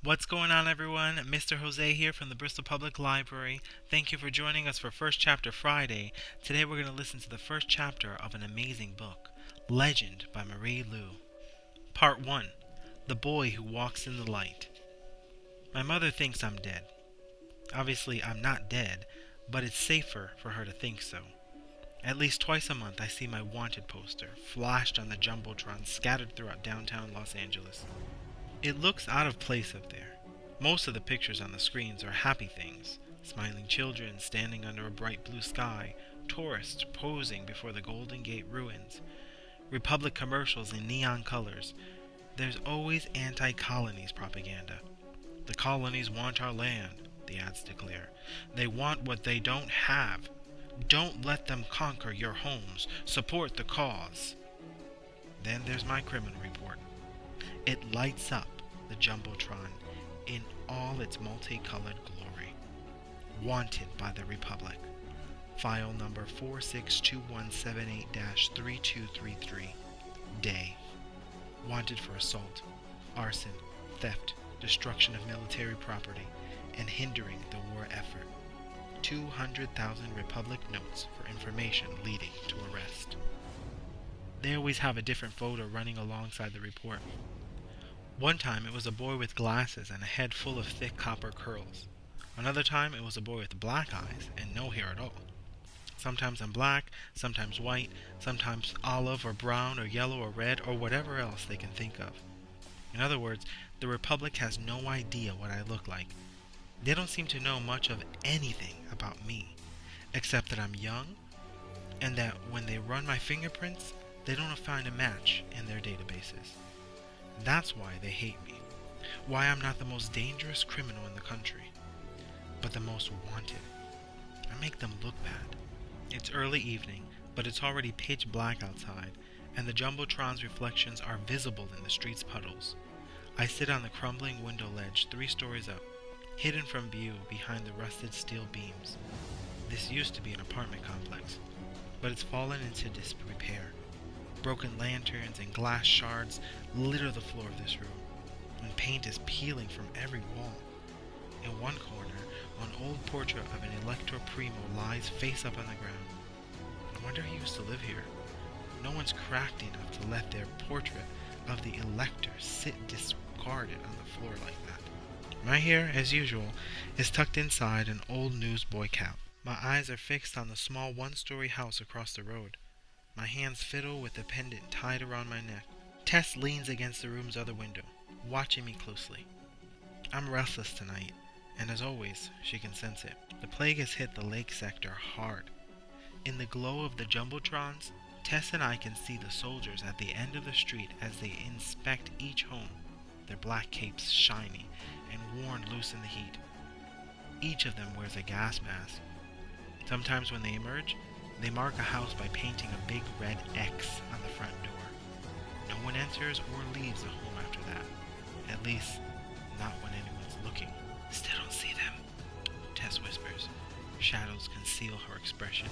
What's going on, everyone? Mr. Jose here from the Bristol Public Library. Thank you for joining us for First Chapter Friday. Today we're going to listen to the first chapter of an amazing book, Legend by Marie Lu. Part 1. The Boy Who Walks in the Light. My mother thinks I'm dead. Obviously, I'm not dead, but it's safer for her to think so. At least twice a month I see my wanted poster flashed on the Jumbotron scattered throughout downtown Los Angeles. It looks out of place up there. Most of the pictures on the screens are happy things. Smiling children standing under a bright blue sky, tourists posing before the Golden Gate ruins, Republic commercials in neon colors. There's always anti-colonies propaganda. The colonies want our land, the ads declare. They want what they don't have. Don't let them conquer your homes. Support the cause. Then there's my criminal report. It lights up the Jumbotron in all its multicolored glory. Wanted by the Republic. File number 462178-3233. Day. Wanted for assault, arson, theft, destruction of military property, and hindering the war effort. 200,000 Republic notes for information leading to arrest. They always have a different photo running alongside the report. One time it was a boy with glasses and a head full of thick copper curls. Another time it was a boy with black eyes and no hair at all. Sometimes I'm black, sometimes white, sometimes olive or brown or yellow or red or whatever else they can think of. In other words, the Republic has no idea what I look like. They don't seem to know much of anything about me, except that I'm young and that when they run my fingerprints, they don't find a match in their databases. That's why they hate me. Why I'm not the most dangerous criminal in the country, but the most wanted. I make them look bad. It's early evening, but it's already pitch black outside, and the Jumbotron's reflections are visible in the street's puddles. I sit on the crumbling window ledge 3 stories up, hidden from view behind the rusted steel beams. This used to be an apartment complex, but it's fallen into disrepair. Broken lanterns and glass shards litter the floor of this room, and paint is peeling from every wall. In one corner, an old portrait of an Electro Primo lies face up on the ground. I wonder who used to live here. No one's crafty enough to let their portrait of the Elector sit discarded on the floor like that. My hair, as usual, is tucked inside an old newsboy cap. My eyes are fixed on the small 1-story house across the road. My hands fiddle with the pendant tied around my neck. Tess leans against the room's other window, watching me closely. I'm restless tonight, and as always, she can sense it. The plague has hit the lake sector hard. In the glow of the Jumbotrons, Tess and I can see the soldiers at the end of the street as they inspect each home, their black capes shiny and worn loose in the heat. Each of them wears a gas mask. Sometimes when they emerge, they mark a house by painting a big red X on the front door. No one enters or leaves the home after that. At least, not when anyone's looking. Still don't see them, Tess whispers. Shadows conceal her expression.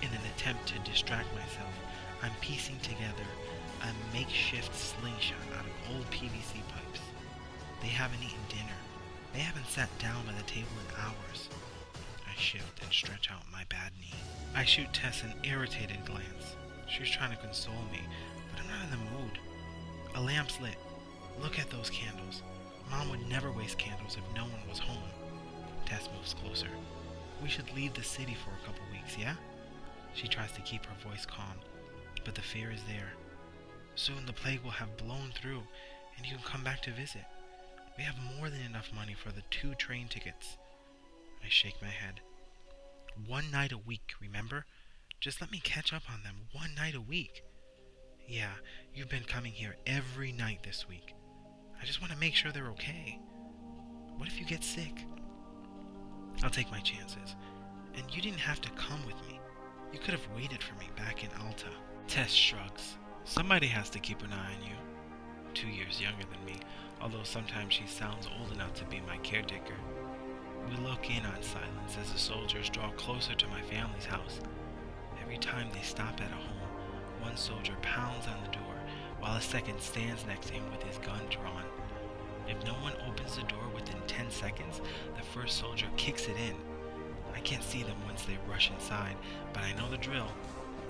In an attempt to distract myself, I'm piecing together a makeshift slingshot out of old PVC pipes. They haven't eaten dinner. They haven't sat down by the table in hours. I shift and stretch out my bad knee. I shoot Tess an irritated glance. She's trying to console me, but I'm not in the mood. A lamp's lit. Look at those candles. Mom would never waste candles if no one was home. Tess moves closer. We should leave the city for a couple weeks, yeah? She tries to keep her voice calm, but the fear is there. Soon the plague will have blown through, and you can come back to visit. We have more than enough money for the 2 train tickets. I shake my head. 1 night a week, remember? Just let me catch up on them 1 night a week. Yeah, you've been coming here every night this week. I just want to make sure they're okay. What if you get sick? I'll take my chances. And you didn't have to come with me. You could have waited for me back in Alta. Tess shrugs. Somebody has to keep an eye on you. 2 years younger than me, although sometimes she sounds old enough to be my caretaker. We look in on silence as the soldiers draw closer to my family's house. Every time they stop at a home, one soldier pounds on the door, while a second stands next to him with his gun drawn. If no one opens the door seconds, the first soldier kicks it in. I can't see them once they rush inside, but I know the drill.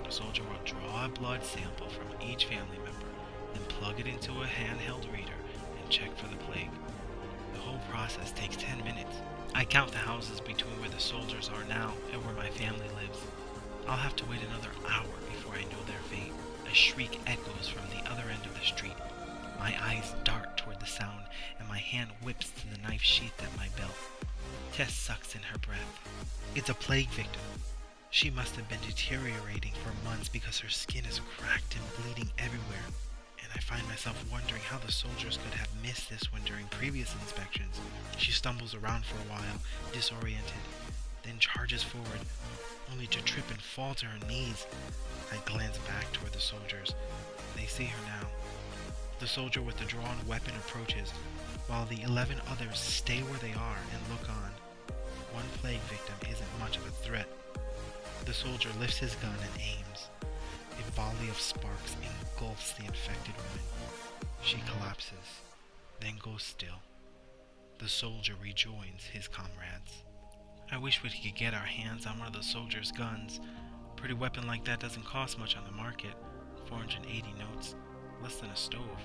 The soldier will draw a blood sample from each family member, then plug it into a handheld reader and check for the plague. The whole process takes 10 minutes. I count the houses between where the soldiers are now and where my family lives. I'll have to wait another hour before I know their fate. A shriek echoes from the other end of the street. My eyes dart toward the sound, and my hand whips to the knife sheath at my belt. Tess sucks in her breath. It's a plague victim. She must have been deteriorating for months because her skin is cracked and bleeding everywhere. And I find myself wondering how the soldiers could have missed this one during previous inspections. She stumbles around for a while, disoriented, then charges forward, only to trip and fall to her knees. I glance back toward the soldiers. They see her now. The soldier with the drawn weapon approaches, while the 11 others stay where they are and look on. One plague victim isn't much of a threat. The soldier lifts his gun and aims. A volley of sparks engulfs the infected woman. She collapses, then goes still. The soldier rejoins his comrades. I wish we could get our hands on one of the soldiers' guns. A pretty weapon like that doesn't cost much on the market. 480 notes, less than a stove.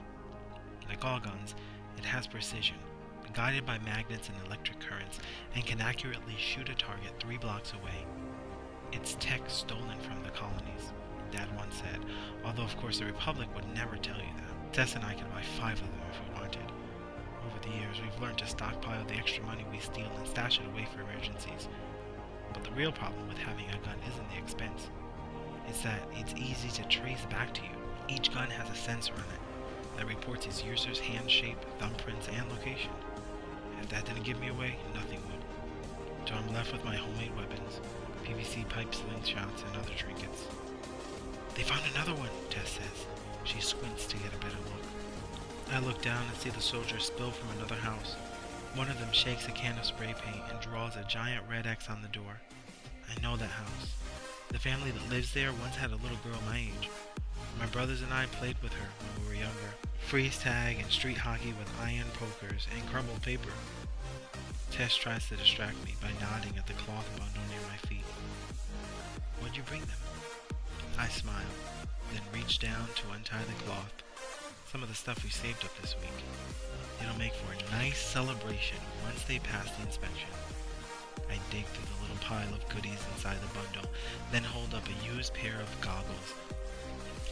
Like all guns, it has precision, guided by magnets and electric currents, and can accurately shoot a target 3 blocks away. It's tech stolen from the colonies, Dad once said, although of course the Republic would never tell you that. Tess and I could buy 5 of them if we wanted. Over the years, we've learned to stockpile the extra money we steal and stash it away for emergencies. But the real problem with having a gun isn't the expense. It's that it's easy to trace back to you. Each gun has a sensor on it that reports its user's hand shape, thumbprints, and location. If that didn't give me away, nothing would. So I'm left with my homemade weapons, PVC pipe slingshots, and other trinkets. They found another one, Tess says. She squints to get a better look. I look down and see the soldiers spill from another house. One of them shakes a can of spray paint and draws a giant red X on the door. I know that house. The family that lives there once had a little girl my age. My brothers and I played with her when we were younger. Freeze tag and street hockey with iron pokers and crumbled paper. Tess tries to distract me by nodding at the cloth bundle near my feet. What'd you bring them? I smile, then reach down to untie the cloth. Some of the stuff we saved up this week. It'll make for a nice celebration once they pass the inspection. I dig through the little pile of goodies inside the bundle, then hold up a used pair of goggles.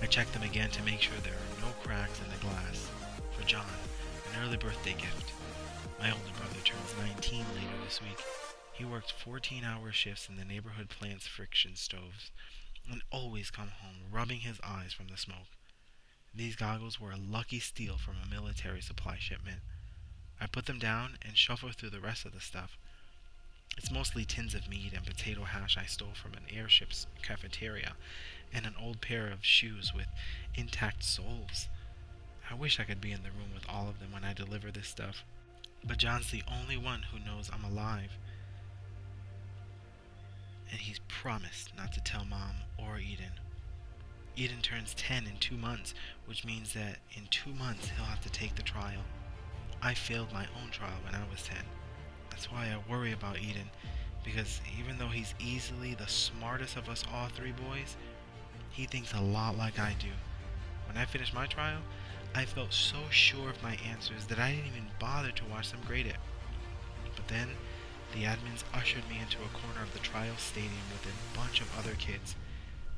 I check them again to make sure there are no cracks in the glass. For John, an early birthday gift. My older brother turns 19 later this week. He works 14-hour shifts in the neighborhood plant's friction stoves, and always come home rubbing his eyes from the smoke. These goggles were a lucky steal from a military supply shipment. I put them down and shuffle through the rest of the stuff. It's mostly tins of meat and potato hash I stole from an airship's cafeteria, and an old pair of shoes with intact soles. I wish I could be in the room with all of them when I deliver this stuff, but John's the only one who knows I'm alive. And he's promised not to tell Mom or Eden. Eden turns 10 in 2 months, which means that in 2 months he'll have to take the trial. I failed my own trial when I was 10. That's why I worry about Eden, because even though he's easily the smartest of us all 3 boys, he thinks a lot like I do. When I finished my trial, I felt so sure of my answers that I didn't even bother to watch them grade it. But then, the admins ushered me into a corner of the trial stadium with a bunch of other kids.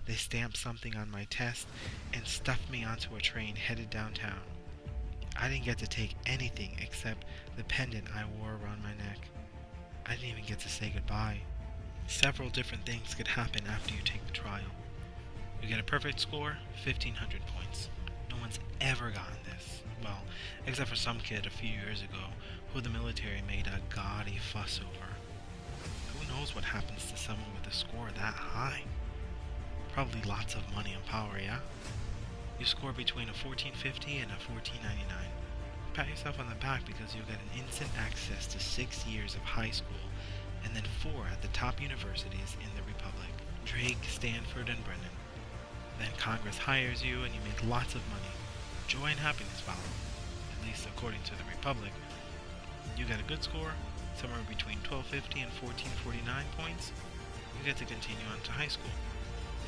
They stamped something on my test and stuffed me onto a train headed downtown. I didn't get to take anything except the pendant I wore around my neck. I didn't even get to say goodbye. Several different things could happen after you take the trial. You get a perfect score, 1,500 points. No one's ever gotten this. Well, except for some kid a few years ago who the military made a gaudy fuss over. Who knows what happens to someone with a score that high? Probably lots of money and power, yeah? You score between a 1450 and a 1499. Pat yourself on the back because you'll get an instant access to 6 years of high school and then 4 at the top universities in the Republic. Drake, Stanford, and Brennan. Then Congress hires you and you make lots of money. Joy and happiness follow. At least according to the Republic. You get a good score, somewhere between 1250 and 1449 points, you get to continue on to high school.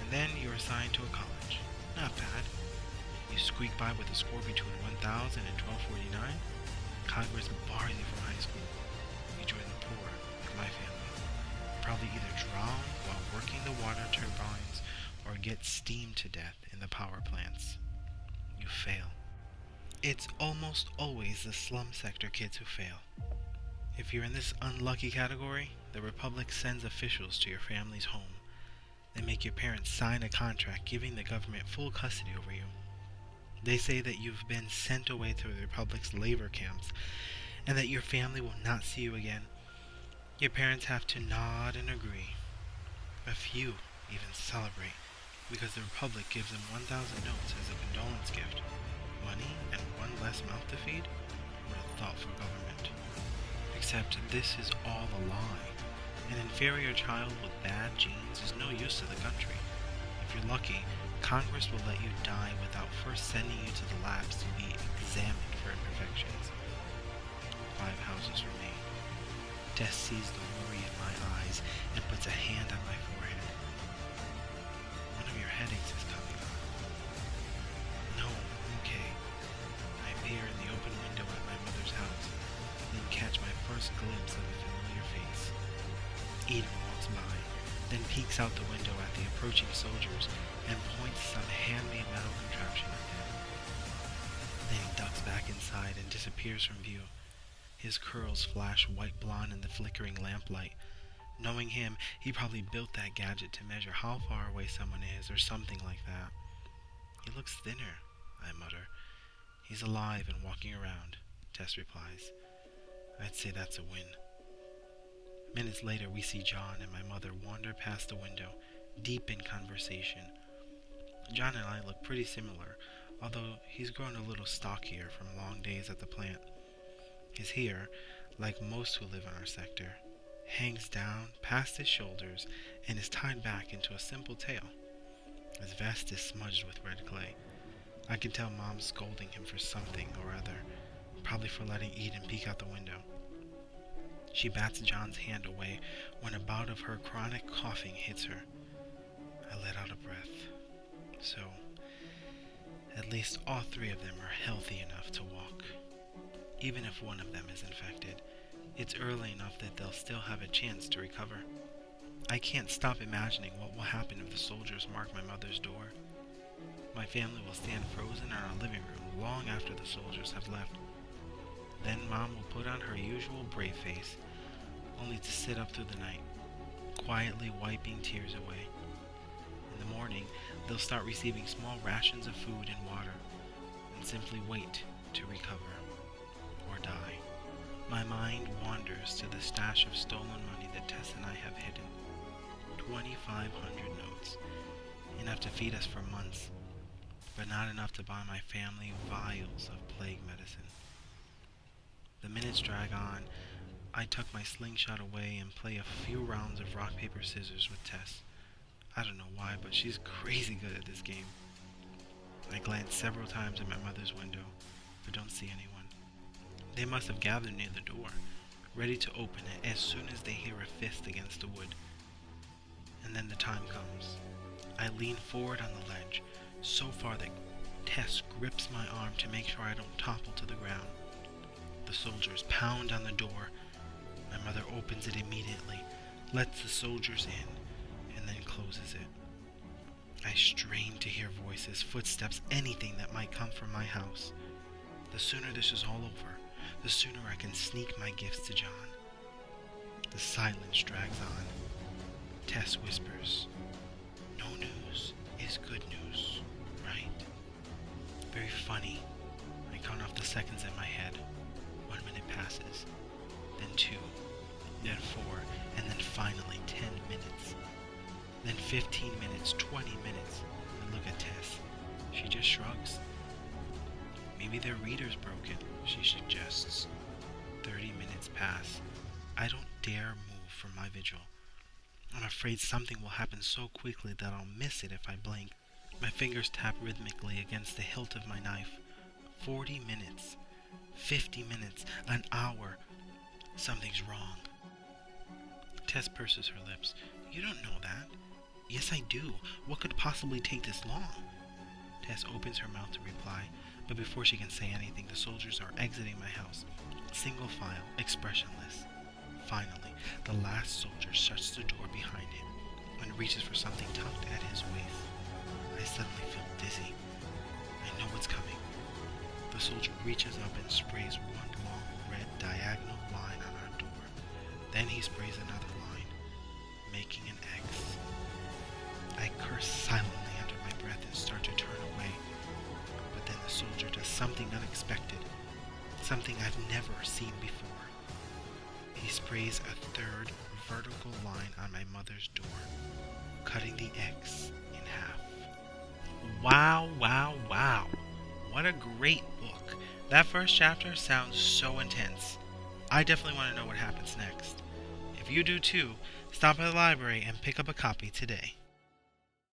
And then you're assigned to a college. Not bad. You squeak by with a score between 1000 and 1249, Congress bars you from high school. You join the poor, like my family. Probably either drown while working the water turbines or get steamed to death in the power plants. You fail. It's almost always the slum sector kids who fail. If you're in this unlucky category, the Republic sends officials to your family's home. They make your parents sign a contract giving the government full custody over you. They say that you've been sent away to the Republic's labor camps and that your family will not see you again. Your parents have to nod and agree. A few even celebrate because the Republic gives them 1,000 notes as a condolence gift. Money and one less mouth to feed? What a thoughtful government. Except this is all a lie. An inferior child with bad genes is no use to the country. If you're lucky, Congress will let you die without first sending you to the labs to be examined for imperfections. 5 houses remain. Death sees the worry in my eyes and puts a hand on my forehead. One of your headaches is coming on. No, okay. I appear in the open window at my mother's house, then catch my first glimpse of a familiar face. Eden walks by, then peeks out the window at the approaching soldiers and points some handmade metal contraption at them. Then he ducks back inside and disappears from view. His curls flash white blonde in the flickering lamplight. Knowing him, he probably built that gadget to measure how far away someone is or something like that. He looks thinner, I mutter. He's alive and walking around, Tess replies. I'd say that's a win. Minutes later, we see John and my mother wander past the window, deep in conversation. John and I look pretty similar, although he's grown a little stockier from long days at the plant. His hair, like most who live in our sector, hangs down past his shoulders and is tied back into a simple tail. His vest is smudged with red clay. I can tell Mom's scolding him for something or other, probably for letting Eden peek out the window. She bats John's hand away when a bout of her chronic coughing hits her. I let out a breath. So, at least all 3 of them are healthy enough to walk. Even if one of them is infected, it's early enough that they'll still have a chance to recover. I can't stop imagining what will happen if the soldiers mark my mother's door. My family will stand frozen in our living room long after the soldiers have left. Then Mom will put on her usual brave face, only to sit up through the night, quietly wiping tears away. In the morning, they'll start receiving small rations of food and water, and simply wait to recover, or die. My mind wanders to the stash of stolen money that Tess and I have hidden. 2,500 notes, enough to feed us for months, but not enough to buy my family vials of plague medicine. The minutes drag on. I tuck my slingshot away and play a few rounds of rock, paper, scissors with Tess. I don't know why, but she's crazy good at this game. I glance several times at my mother's window, but don't see anyone. They must have gathered near the door, ready to open it as soon as they hear a fist against the wood. And then the time comes. I lean forward on the ledge, so far that Tess grips my arm to make sure I don't topple to the ground. The soldiers pound on the door. My mother opens it immediately, lets the soldiers in, and then closes it. I strain to hear voices, footsteps, anything that might come from my house. The sooner this is all over, the sooner I can sneak my gifts to John. The silence drags on. Tess whispers, "No news is good news, right?" Very funny. I count off the seconds in my head. 1 minute passes, then 2, then 4, and then finally 10 minutes. Then 15 minutes, 20 minutes. I look at Tess. She just shrugs. Maybe their reader's broken, she suggests. 30 minutes pass. I don't dare move from my vigil. I'm afraid something will happen so quickly that I'll miss it if I blink. My fingers tap rhythmically against the hilt of my knife. 40 minutes. 50 minutes. An hour. Something's wrong. Tess purses her lips. You don't know that. Yes, I do. What could possibly take this long? Tess opens her mouth to reply, but before she can say anything, the soldiers are exiting my house, single file, expressionless. Finally, the last soldier shuts the door behind him and reaches for something tucked at his waist. I suddenly feel dizzy. I know what's coming. The soldier reaches up and sprays one long red diagonal line on our door. Then he sprays another line, making an X. I curse silently under my breath and start to turn away. But then the soldier does something unexpected, something I've never seen before. He sprays a third vertical line on my mother's door, cutting the X in half. Wow, wow, wow. What a great book. That first chapter sounds so intense. I definitely want to know what happens next. If you do too, stop by the library and pick up a copy today.